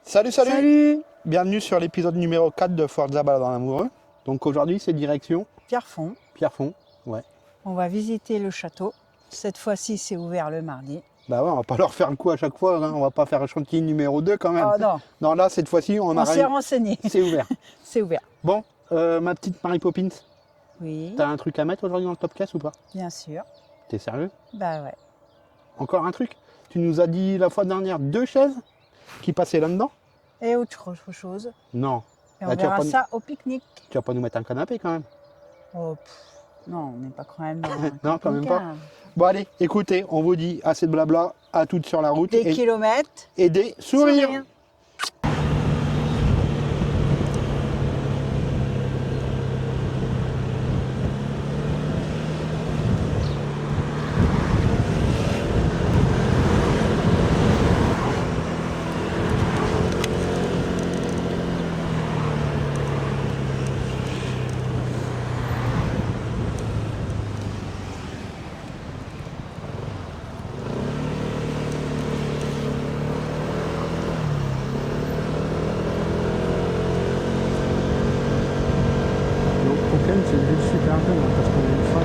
Salut, salut, Salut, bienvenue sur l'épisode numéro 4 de Forza Balade en Amoureux. Donc aujourd'hui, c'est direction Pierrefonds. Pierrefonds. Ouais. On va visiter le château. Cette fois-ci, c'est ouvert le mardi. Bah ouais, on va pas leur faire le coup à chaque fois, hein. On va pas faire un chantier numéro 2 quand même. Oh non, Non, là, cette fois-ci, on s'est renseigné. C'est ouvert. C'est ouvert. Bon, ma petite Mary Poppins, Oui, t'as un truc à mettre aujourd'hui dans le top case ou pas? bien sûr. T'es sérieux? Bah ouais. Encore un truc? Tu nous as dit la fois dernière 2 chaises qui passaient là-dedans? Et autre chose. Non. Et Là, on tu vas verra pas ça au pique-nique. Tu vas pas nous mettre un canapé quand même? Oh, non, on n'est pas quand même dans un Non, quand même pas. camping-car. Bon allez, écoutez, on vous dit assez de blabla, à toutes sur la route. Des kilomètres. Et des sourires. Sourire. Donc Compiègne, c'est une ville super jeune, hein, parce qu'on a une fois,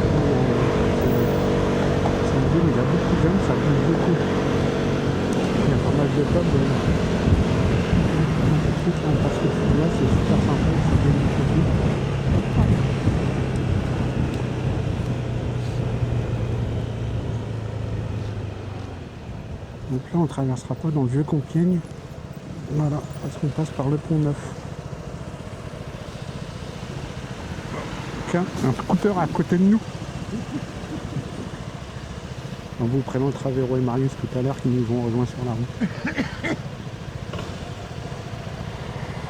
c'est une ville où il y a beaucoup de jeunes, ça bouge beaucoup. Il y a pas mal de pubs. Parce que là, c'est super sympa, c'est bien écrit. Donc là, on traversera pas dans le vieux Compiègne. Voilà, parce qu'on passe par le pont Neuf. Tiens, un scooter à côté de nous. On vous présentera Véro et Marius tout à l'heure qui nous ont rejoints sur la route.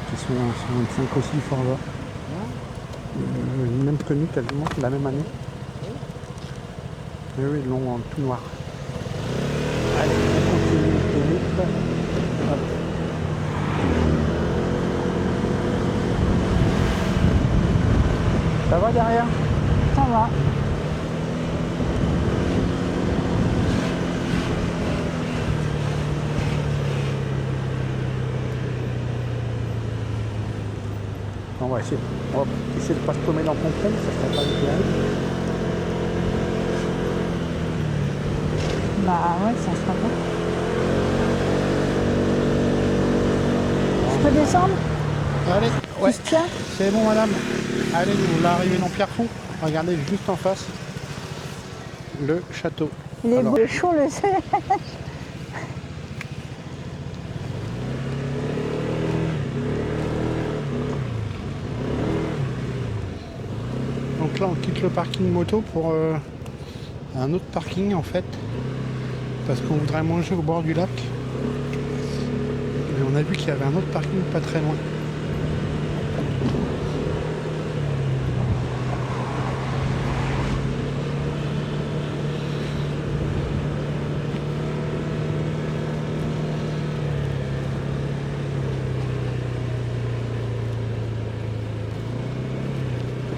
Qui sont sur un 5 aussi Forza. Même tenue quasiment, la même année. Mais oui, ils l'ont en tout noir. Allez, on continue plus vite. Hop. Ça va derrière? Ça va. On va essayer de pas se tomber dans Compiègne, ça serait pas idéal. Bah ouais, ça sera bon. Je peux descendre? Allez, ouais, Christian? c'est bon madame. Allez, nous l'arrivée dans Pierrefonds. Regardez juste en face le château. Il est Alors, beau, chaud le ciel. donc là, on quitte le parking moto pour un autre parking en fait, parce qu'on voudrait manger au bord du lac. Et on a vu qu'il y avait un autre parking pas très loin.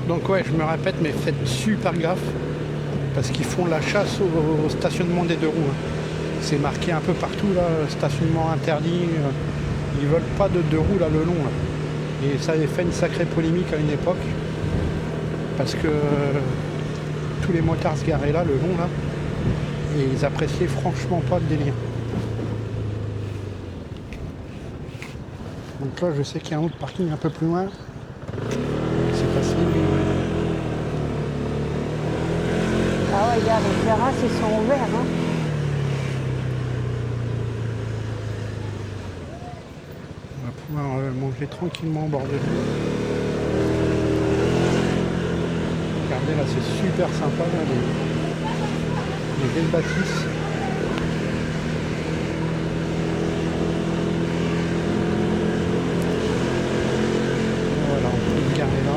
Donc ouais, je me répète, mais faites super gaffe, parce qu'ils font la chasse au stationnement des deux roues, hein. C'est marqué un peu partout là, stationnement interdit. Ils veulent pas de deux roues là le long là. Et ça avait fait une sacrée polémique à une époque, parce que tous les motards se garaient là le long là, et ils appréciaient franchement pas le délire. Donc là, je sais qu'il y a un autre parking un peu plus loin. C'est facile. Ah ouais, regarde, les terrasses, ils sont ouverts. Hein. On va pouvoir manger tranquillement au bord de l'eau. Regardez là, c'est super sympa là, les belles bâtisses. Voilà, on peut se garer là.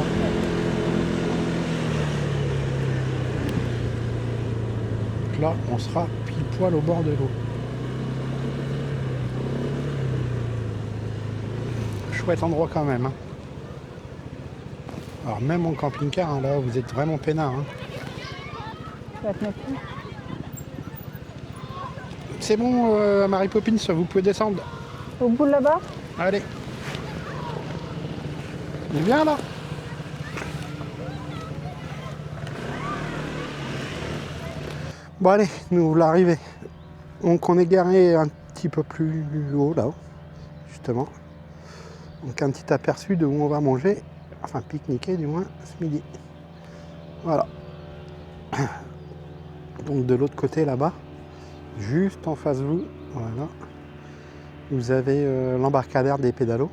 Donc là, on sera pile poil au bord de l'eau. Chouette endroit quand même, hein. Alors même en camping-car, hein, là, vous êtes vraiment peinard, hein. Tu vas te mettre où? C'est bon, Mary Poppins, vous pouvez descendre. Au bout de là-bas? Allez. On est bien là. Bon allez, nous l'arrivée. Donc on est garé un petit peu plus haut là-haut, justement. Donc un petit aperçu de où on va manger, enfin pique-niquer du moins ce midi. Voilà. Donc de l'autre côté là-bas, juste en face de vous, voilà, vous avez l'embarcadère des pédalos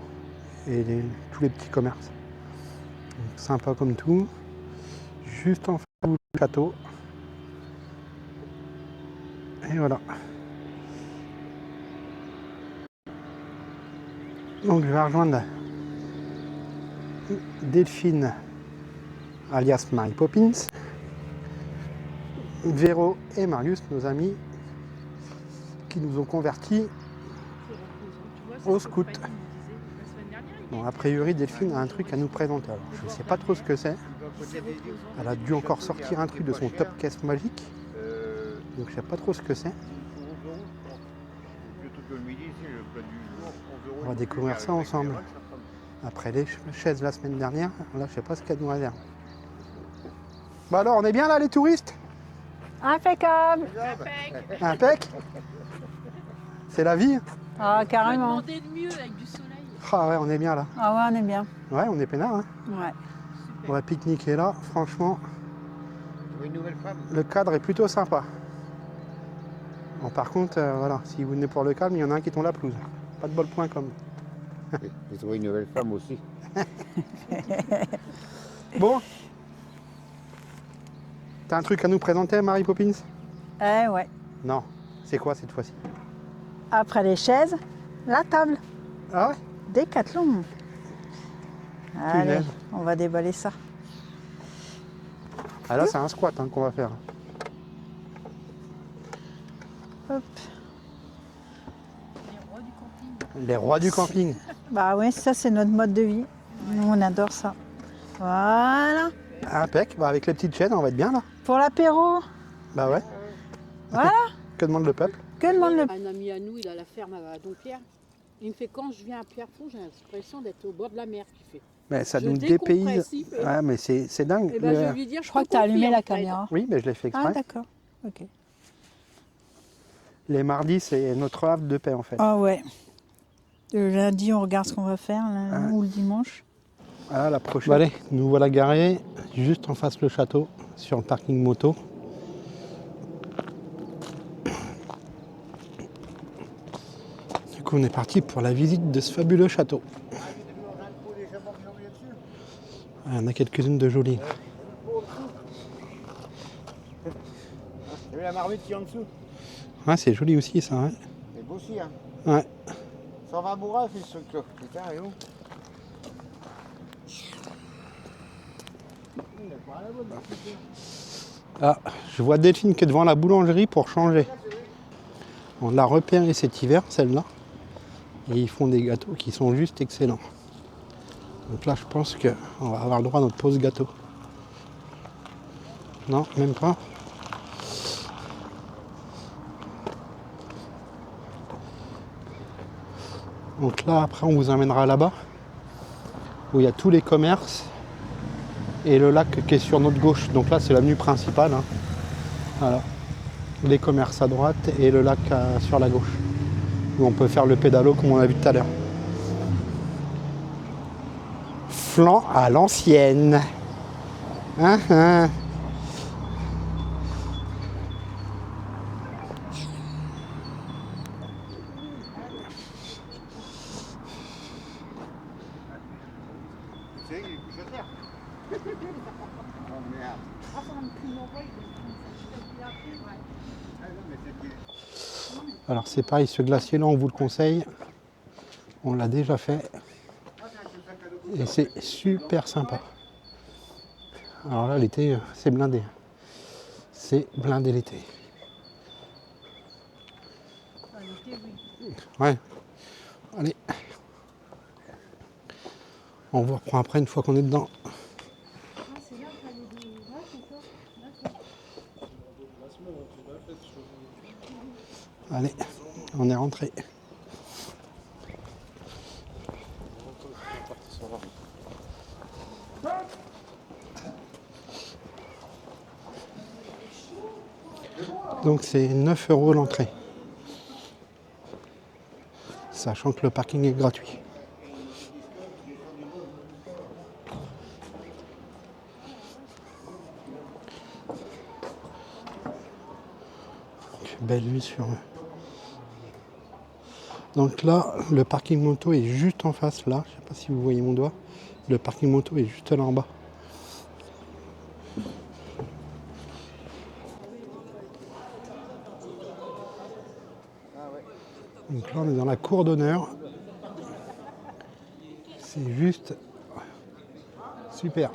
et tous les petits commerces. Donc, sympa comme tout. Juste en face de vous, le château. Et voilà. Donc je vais rejoindre Delphine, alias Mary Poppins, Véro et Marius, nos amis, qui nous ont convertis au scout. Bon, a priori, Delphine a un truc à nous présenter. Alors, je ne sais pas trop ce que c'est. Elle a dû encore sortir un truc de son top caisse magique. Donc, je ne sais pas trop ce que c'est. On va découvrir ça ensemble. Après les chaises la semaine dernière, là, je ne sais pas ce qu'elle nous réserve. Bah alors, on est bien là, les touristes? Impeccable. Impec. C'est la vie. Ah, carrément. Demander de mieux avec du soleil. Ah ouais, on est bien là. Ah ouais, on est bien. Ouais, on est peinard. Hein. Ouais. On va pique-niquer là. Franchement, Une nouvelle femme. le cadre est plutôt sympa. Bon, par contre, voilà, si vous venez pour le calme, il y en a un qui tombe la pelouse. Pas de bol point comme. J'ai trouvé une nouvelle femme aussi. Bon. T'as un truc à nous présenter, Mary Poppins? Eh ouais. Non. C'est quoi cette fois-ci? Après les chaises, la table. Ah ouais? Décathlon. Allez, Punaise. on va déballer ça. Ah là, c'est un squat hein, qu'on va faire. Hop. Les rois du camping. Bah oui, ça c'est notre mode de vie. Nous, on adore ça. Voilà. Impec. Bah, avec les petites chaînes, on va être bien là. Pour l'apéro. Bah ouais. Voilà. Que demande le peuple? Que demande le... Un ami à nous, il a la ferme à Dompierre. Il me fait quand je viens à Pierrefonds, j'ai l'impression d'être au bord de la mer. Tu fais. Mais ça Je nous dépayse. décompresse, il fait. Ouais, mais c'est dingue. Eh ben, je vais lui dire, Je crois que tu as allumé la caméra. Oui, mais je l'ai fait exprès. Ah d'accord. Ok. Les mardis, c'est notre havre de paix en fait. Ah ouais. Le lundi, on regarde ce qu'on va faire, Ah. ou le dimanche. Voilà la prochaine. Allez, nous voilà garés juste en face le château, sur le parking moto. Du coup, on est parti pour la visite de ce fabuleux château. Il y en a quelques-unes de jolies. T'as vu la marmite qui est en dessous? Ouais, c'est joli aussi ça. Ouais. C'est beau aussi, hein. Ouais. 120 bourras, fait ce truc-là. Putain, et où? Ah, je vois Delphine qui est devant la boulangerie pour changer. On l'a repérée cet hiver, celle-là. Et ils font des gâteaux qui sont juste excellents. Donc là, je pense qu'on va avoir le droit à notre pause gâteau. Non, même pas. Donc là, après, on vous emmènera là-bas, où il y a tous les commerces et le lac qui est sur notre gauche. Donc là, c'est l'avenue principale. Hein. Voilà. Les commerces à droite et le lac sur la gauche, où on peut faire le pédalo comme on a vu tout à l'heure. Flan à l'ancienne. Hein, hein. C'est il est couché à terre. Oh merde. Ah non, mais c'est- Alors c'est pareil, ce glacier-là, on vous le conseille. On l'a déjà fait. Et c'est super sympa. Alors là, l'été, c'est blindé. C'est blindé l'été. Ouais. Allez. On vous reprend après une fois qu'on est dedans. Allez, on est rentré. Donc c'est 9 € l'entrée. Sachant que le parking est gratuit. Donc, belle vue sur eux. Donc là, le parking moto est juste en face, là. Je sais pas si vous voyez mon doigt. Le parking moto est juste là en bas. Donc là, on est dans la cour d'honneur. C'est juste super.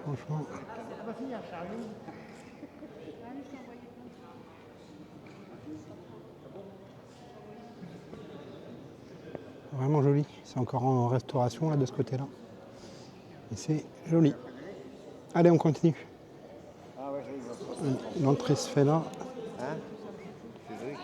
Franchement. Vraiment joli. C'est encore en restauration là de ce côté-là. Et c'est joli. Allez, on continue. L'entrée se fait là. Hein? Cédric?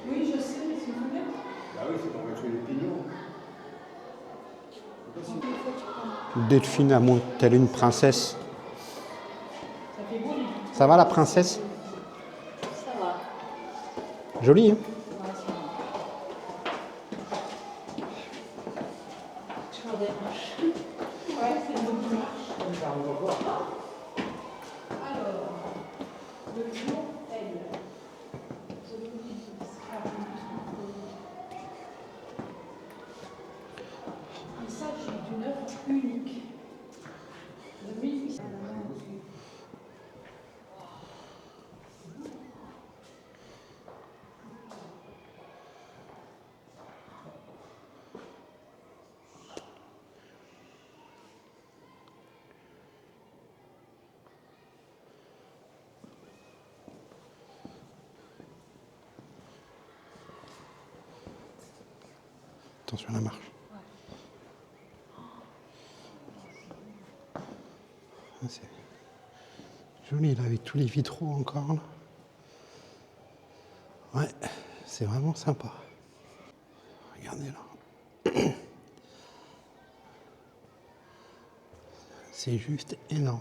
Oui, je sais, mais s'il vous plaît. Bah oui, c'est pour mettre les pignons. Delphine a monté telle une princesse. Ça va la princesse? Ça va. Joli, hein? Toujours des marches. Ouais, c'est une bonne marche. Alors, le jour, elle. Il s'agit d'une œuvre unique de 1800. Attention à la marche. Ah, c'est joli là avec tous les vitraux encore là. Ouais, c'est vraiment sympa. Regardez là. C'est juste énorme.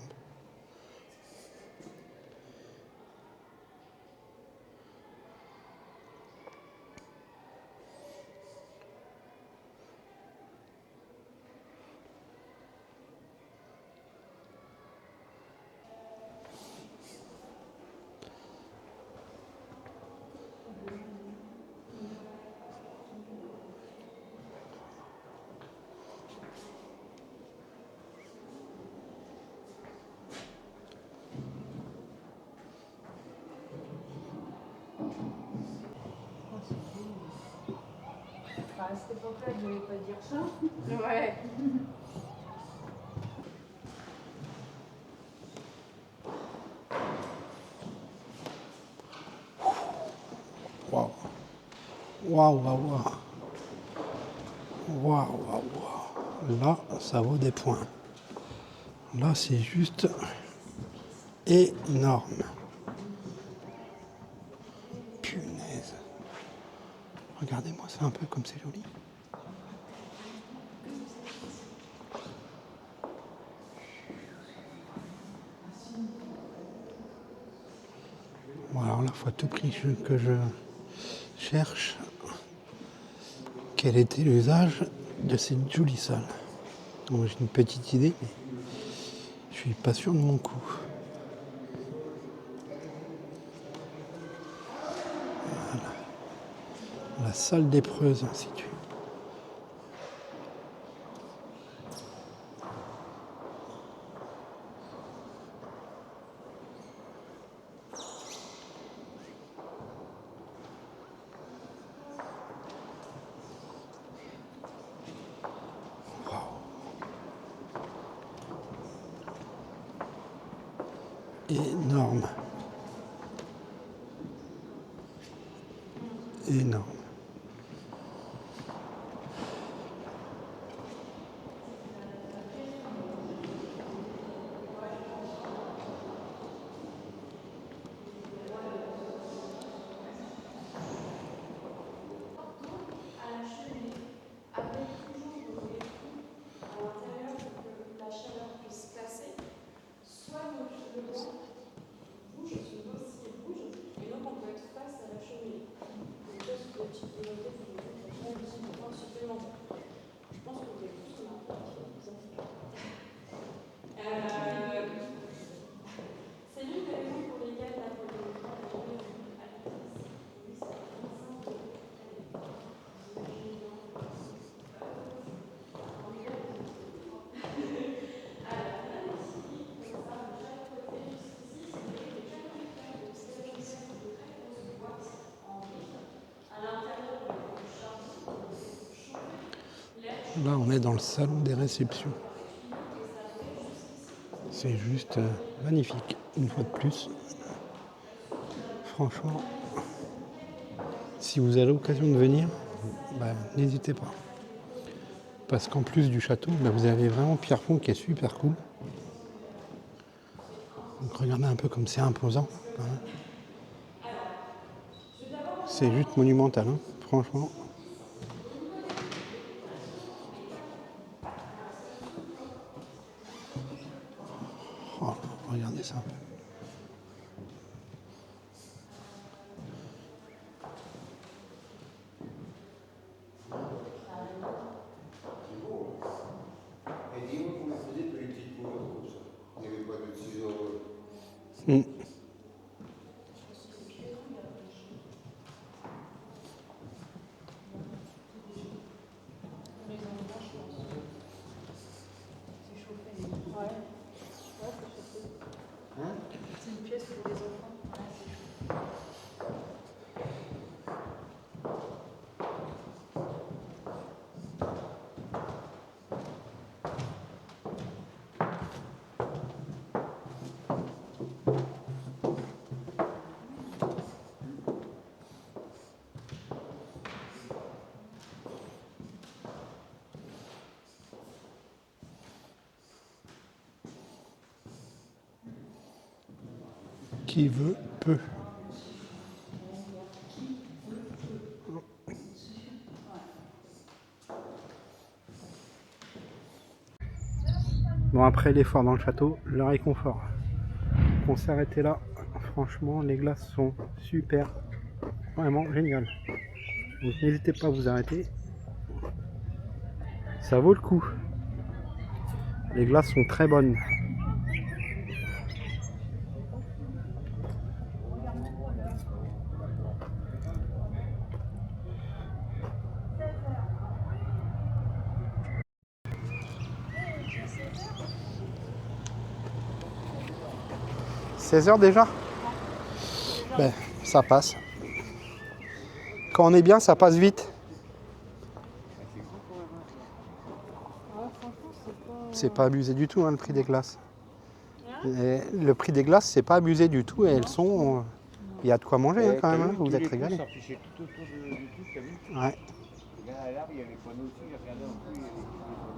À cette époque-là, je ne devais pas dire ça. Ouais. Waouh. Waouh, waouh, waouh. Waouh, waouh, waouh. Là, ça vaut des points. Là, c'est juste énorme. Punaise. Regardez-moi ça un peu comme c'est joli. Bon, alors là, il faut à tout prix que je cherche quel était l'usage de cette jolie salle. Bon, j'ai une petite idée, mais je suis pas sûr de mon coup. Voilà. La salle d'épreuves institut. énorme. Énorme. Là, on est dans le salon des réceptions. C'est juste magnifique, une fois de plus. Franchement, si vous avez l'occasion de venir, n'hésitez pas. Parce qu'en plus du château, vous avez vraiment Pierrefonds qui est super cool. Donc regardez un peu comme c'est imposant. C'est juste monumental, hein, franchement. Oh, regardez ça. Et dis-moi comment on faisait pour les petites poules comme ça. Il n'y avait pas de ciseaux. C'est une pièce pour les enfants. Qui veut, peut. Bon, après l'effort dans le château, le réconfort. On s'est arrêté là. Franchement, les glaces sont super. Vraiment génial. Donc n'hésitez pas à vous arrêter. Ça vaut le coup. Les glaces sont très bonnes. « 16h déjà ?» ça passe. Quand on est bien, ça passe vite. C'est pas abusé du tout, hein, le prix des glaces. Et le prix des glaces, c'est pas abusé du tout et elles sont... Il y a de quoi manger hein, quand même, hein, vous êtes régalés. Tout autour du truc, t'as vu? Ouais. Regarde à l'arbre, il y a les panneaux aussi, j'ai regardé un peu, il y a des panneaux.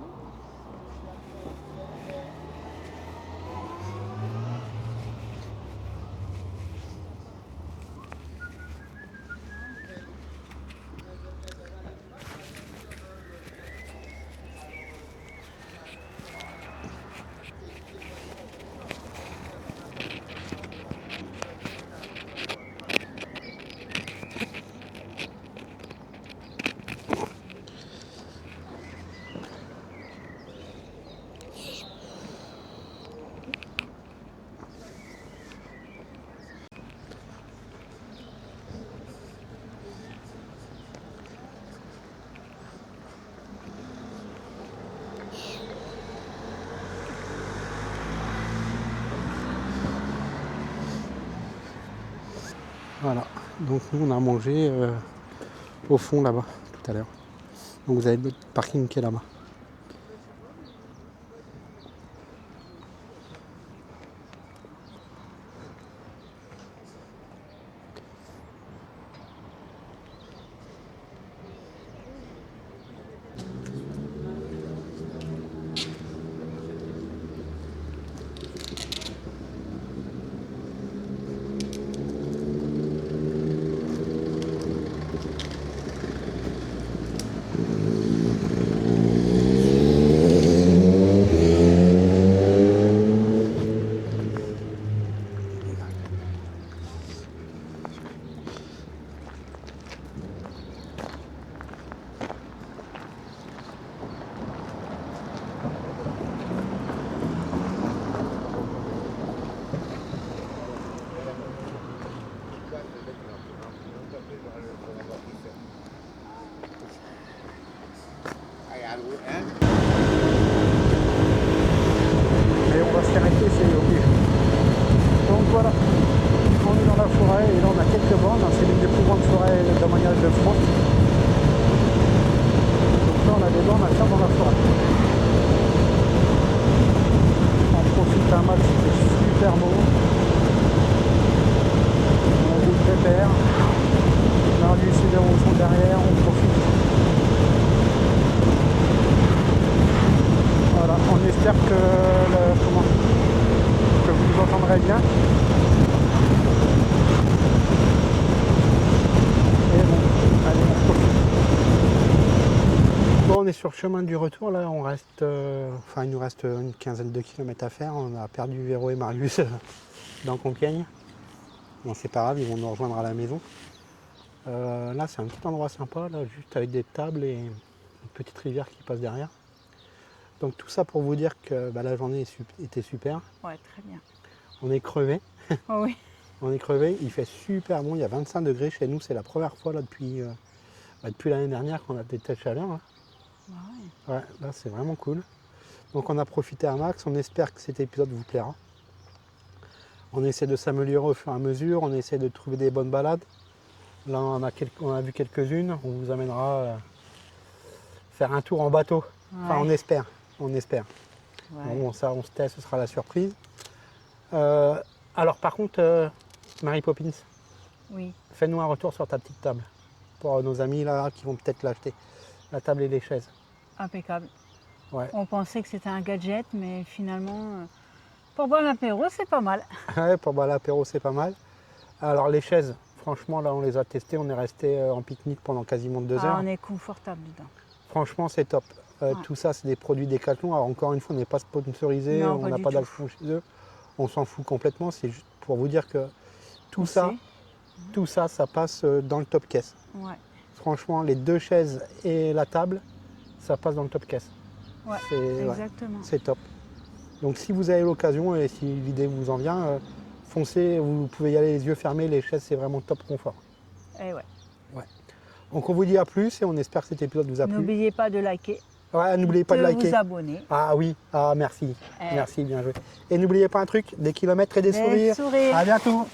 Voilà, donc nous on a mangé au fond là-bas tout à l'heure. Donc vous avez le parking qui est là-bas. super. Marius et Véro sont derrière, on profite. Voilà, on espère que, que vous entendrez bien. Et bon, allez, on profite. Bon, on est sur le chemin du retour, là, on reste, il nous reste une quinzaine de kilomètres à faire. On a perdu Véro et Marius dans Compiègne. Bon, c'est pas grave, ils vont nous rejoindre à la maison. Là, c'est un petit endroit sympa, là, juste avec des tables et une petite rivière qui passe derrière. Donc tout ça pour vous dire que la journée était super. Ouais, très bien. On est crevé. Oh oui. On est crevé. Il fait super bon. Il y a 25 degrés chez nous. C'est la première fois là depuis l'année dernière qu'on a des telles chaleurs. Hein. Ouais. Ouais, là c'est vraiment cool. Donc on a profité à max. On espère que cet épisode vous plaira. On essaie de s'améliorer au fur et à mesure. On essaie de trouver des bonnes balades. Là on a vu quelques-unes. On vous amènera faire un tour en bateau. Enfin on espère. On espère. Ouais. Bon, ça, on se tait, ce sera la surprise. Alors, par contre, Mary Poppins, Oui. fais-nous un retour sur ta petite table pour nos amis là qui vont peut-être l'acheter. La table et les chaises. Impeccable. Ouais. On pensait que c'était un gadget, mais finalement, pour boire l'apéro, c'est pas mal. Ouais, pour boire l'apéro, c'est pas mal. Alors, les chaises, franchement, là, on les a testées. On est resté en pique-nique pendant quasiment 2 heures. On est confortable dedans. Franchement, c'est top. Ouais. Tout ça, c'est des produits Decathlon. Alors, encore une fois, on n'est pas sponsorisé, Non, on pas n'a du pas tout. d'action chez eux. On s'en fout complètement. C'est juste pour vous dire que tout ça, ça passe dans le top caisse. Ouais. Franchement, les 2 chaises et la table, ça passe dans le top caisse. Ouais, C'est exactement. c'est top. Donc si vous avez l'occasion et si l'idée vous en vient, foncez, vous pouvez y aller les yeux fermés, les chaises c'est vraiment top confort. Et ouais. Donc on vous dit à plus et on espère que cet épisode vous a plu. N'oubliez pas de liker. Ouais, n'oubliez pas de liker. vous abonner. Ah oui, merci. Eh. Merci, bien joué. Et n'oubliez pas un truc, des kilomètres et des Des sourires. sourires. À bientôt.